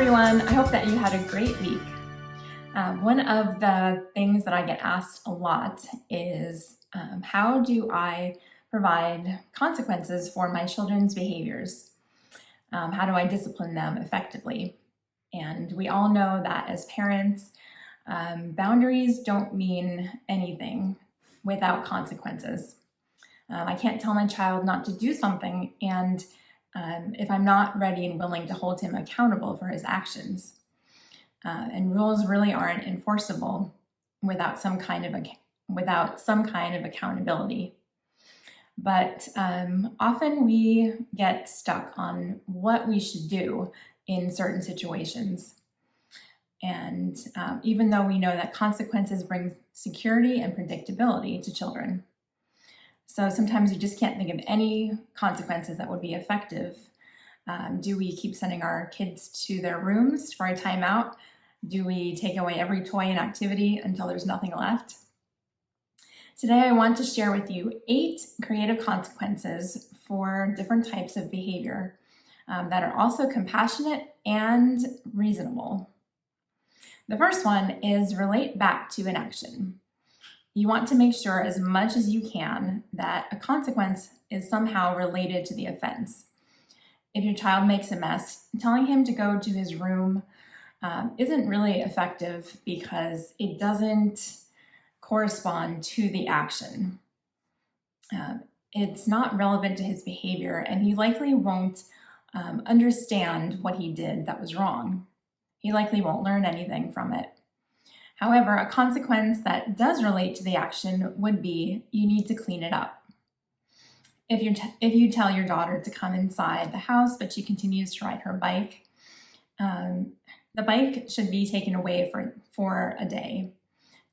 everyone. I hope that you had a great week. One of the things that I get asked a lot is how do I provide consequences for my children's behaviors? How do I discipline them effectively? And we all know that as parents, boundaries don't mean anything without consequences. I can't tell my child not to do something, and if I'm not ready and willing to hold him accountable for his actions. And rules really aren't enforceable without some kind of accountability. But often we get stuck on what we should do in certain situations. And even though we know that consequences bring security and predictability to children. So sometimes you just can't think of any consequences that would be effective. Do we keep sending our kids to their rooms for a timeout? Do we take away every toy and activity until there's nothing left? Today, I want to share with you 8 creative consequences for different types of behavior that are also compassionate and reasonable. The first one is relate back to an action. You want to make sure as much as you can that a consequence is somehow related to the offense. If your child makes a mess, telling him to go to his room isn't really effective because it doesn't correspond to the action. It's not relevant to his behavior, and he likely won't understand what he did that was wrong. He likely won't learn anything from it. However, a consequence that does relate to the action would be you need to clean it up. If you tell your daughter to come inside the house, but she continues to ride her bike, the bike should be taken away for a day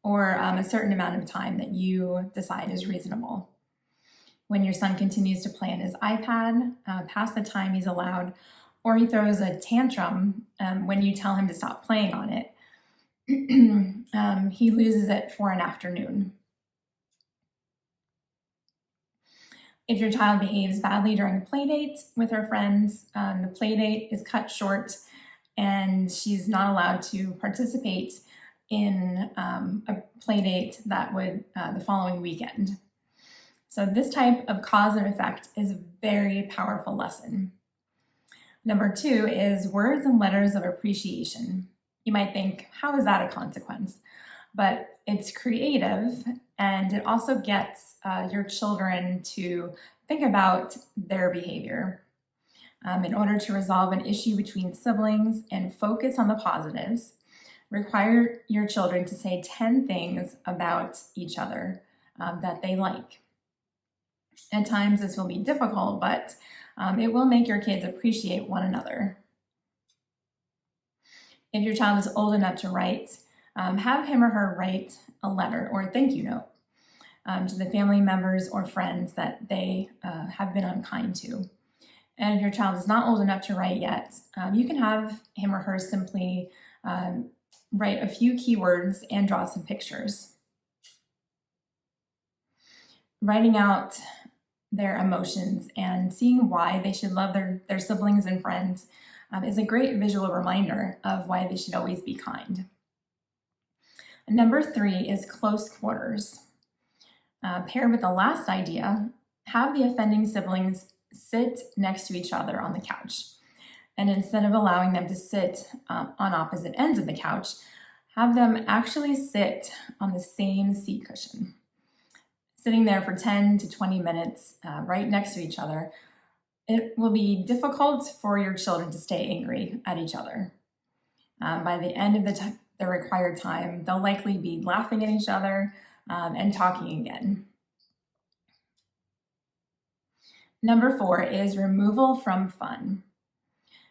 or a certain amount of time that you decide is reasonable. When your son continues to play on his iPad past the time he's allowed, or he throws a tantrum when you tell him to stop playing on it, he loses it for an afternoon. If your child behaves badly during a play date with her friends, the play date is cut short and she's not allowed to participate in a play date that would the following weekend. So this type of cause and effect is a very powerful lesson. Number 2 is words and letters of appreciation. You might think, how is that a consequence? But it's creative, and it also gets your children to think about their behavior. In order to resolve an issue between siblings and focus on the positives, require your children to say 10 things about each other that they like. At times this will be difficult, but it will make your kids appreciate one another. If your child is old enough to write, have him or her write a letter or a thank you note to the family members or friends that they have been unkind to. And if your child is not old enough to write yet, you can have him or her simply write a few keywords and draw some pictures. Writing out their emotions and seeing why they should love their siblings and friends is a great visual reminder of why they should always be kind. Number 3 is close quarters. Paired with the last idea, have the offending siblings sit next to each other on the couch. And instead of allowing them to sit on opposite ends of the couch, have them actually sit on the same seat cushion. Sitting there for 10 to 20 minutes right next to each other, it will be difficult for your children to stay angry at each other. By the end of the required time, they'll likely be laughing at each other and talking again. Number 4 is removal from fun.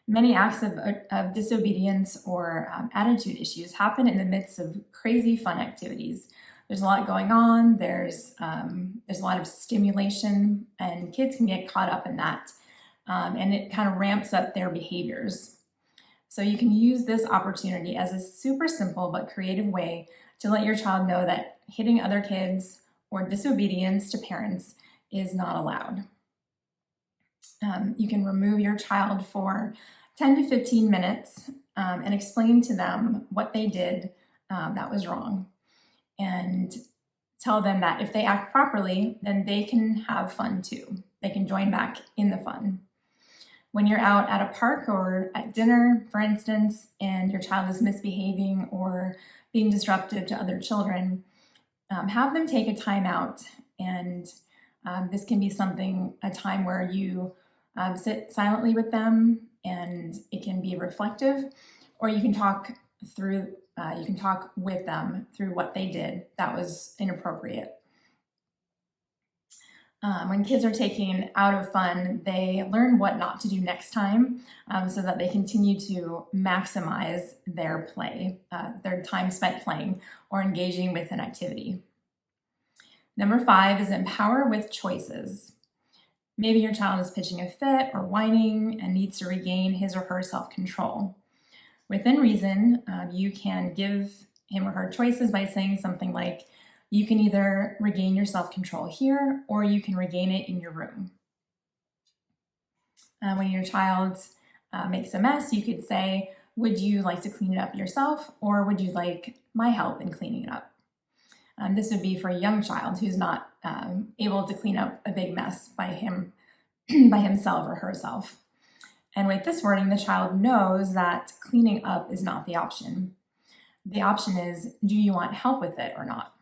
Many acts of disobedience or attitude issues happen in the midst of crazy fun activities. There's a lot going on, there's a lot of stimulation, and kids can get caught up in that. And it kind of ramps up their behaviors. So you can use this opportunity as a super simple but creative way to let your child know that hitting other kids or disobedience to parents is not allowed. You can remove your child for 10 to 15 minutes and explain to them what they did that was wrong. And tell them that if they act properly, then they can have fun too. They can join back in the fun. When you're out at a park or at dinner, for instance, and your child is misbehaving or being disruptive to other children, have them take a time out. And this can be a time where you sit silently with them, and it can be reflective, or you can talk with them through what they did that was inappropriate. When kids are taken out of fun, they learn what not to do next time so that they continue to maximize their play, their time spent playing or engaging with an activity. Number 5 is empower with choices. Maybe your child is pitching a fit or whining and needs to regain his or her self-control. Within reason, you can give him or her choices by saying something like, you can either regain your self-control here, or you can regain it in your room. When your child makes a mess, you could say, would you like to clean it up yourself, or would you like my help in cleaning it up? This would be for a young child who's not able to clean up a big mess by himself or herself. And with this wording, the child knows that cleaning up is not the option. The option is, do you want help with it or not?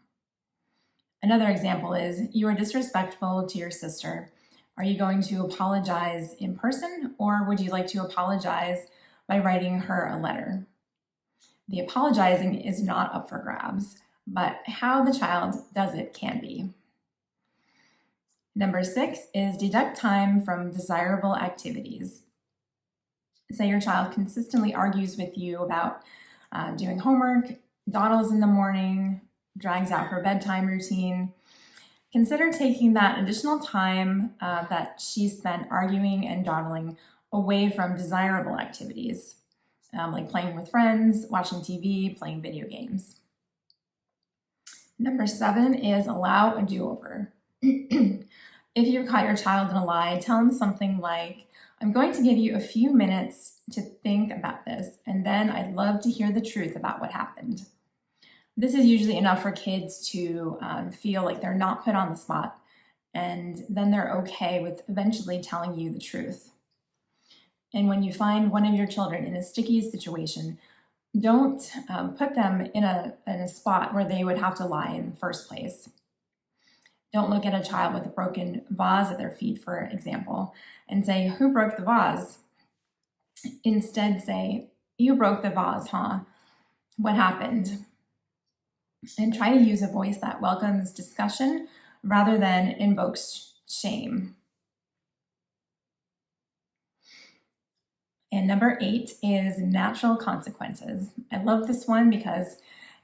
Another example is, you are disrespectful to your sister. Are you going to apologize in person, or would you like to apologize by writing her a letter? The apologizing is not up for grabs, but how the child does it can be. Number 6 is deduct time from desirable activities. Say your child consistently argues with you about doing homework, dawdles in the morning, drags out her bedtime routine. Consider taking that additional time that she spent arguing and dawdling away from desirable activities, like playing with friends, watching TV, playing video games. Number 7 is allow a do-over. If you've caught your child in a lie, tell them something like, I'm going to give you a few minutes to think about this, and then I'd love to hear the truth about what happened. This is usually enough for kids to feel like they're not put on the spot, and then they're okay with eventually telling you the truth. And when you find one of your children in a sticky situation, don't put them in a spot where they would have to lie in the first place. Don't look at a child with a broken vase at their feet, for example, and say, who broke the vase? Instead say, you broke the vase, huh? What happened? And try to use a voice that welcomes discussion rather than invokes shame. And number 8 is natural consequences. I love this one because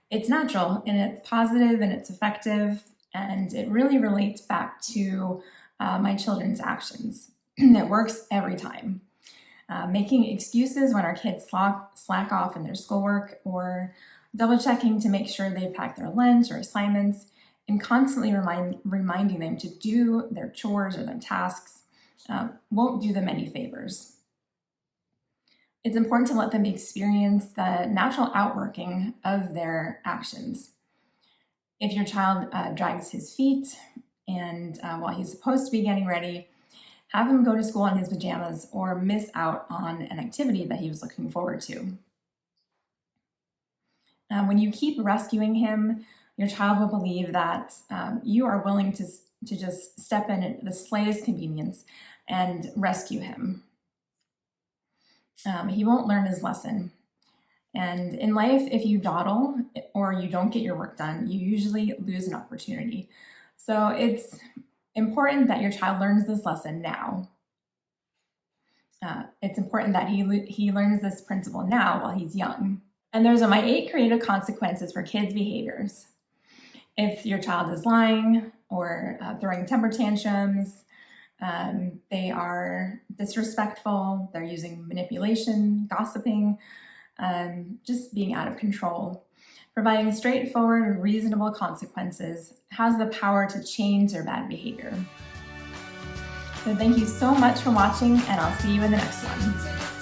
it's natural and it's positive and it's effective, and it really relates back to my children's actions. It works every time. Making excuses when our kids slack off in their schoolwork, or double checking to make sure they've packed their lunch or assignments, and constantly reminding them to do their chores or their tasks won't do them any favors. It's important to let them experience the natural outworking of their actions. If your child drags his feet and while he's supposed to be getting ready, have him go to school in his pajamas or miss out on an activity that he was looking forward to. When you keep rescuing him, your child will believe that you are willing to just step in at the slightest convenience and rescue him. He won't learn his lesson. And in life, if you dawdle or you don't get your work done, you usually lose an opportunity. So it's important that your child learns this lesson now. It's important that he learns this principle now while he's young. And those are my 8 creative consequences for kids' behaviors. If your child is lying or throwing temper tantrums, they are disrespectful, they're using manipulation, gossiping, just being out of control. Providing straightforward and reasonable consequences has the power to change their bad behavior. So thank you so much for watching, and I'll see you in the next one.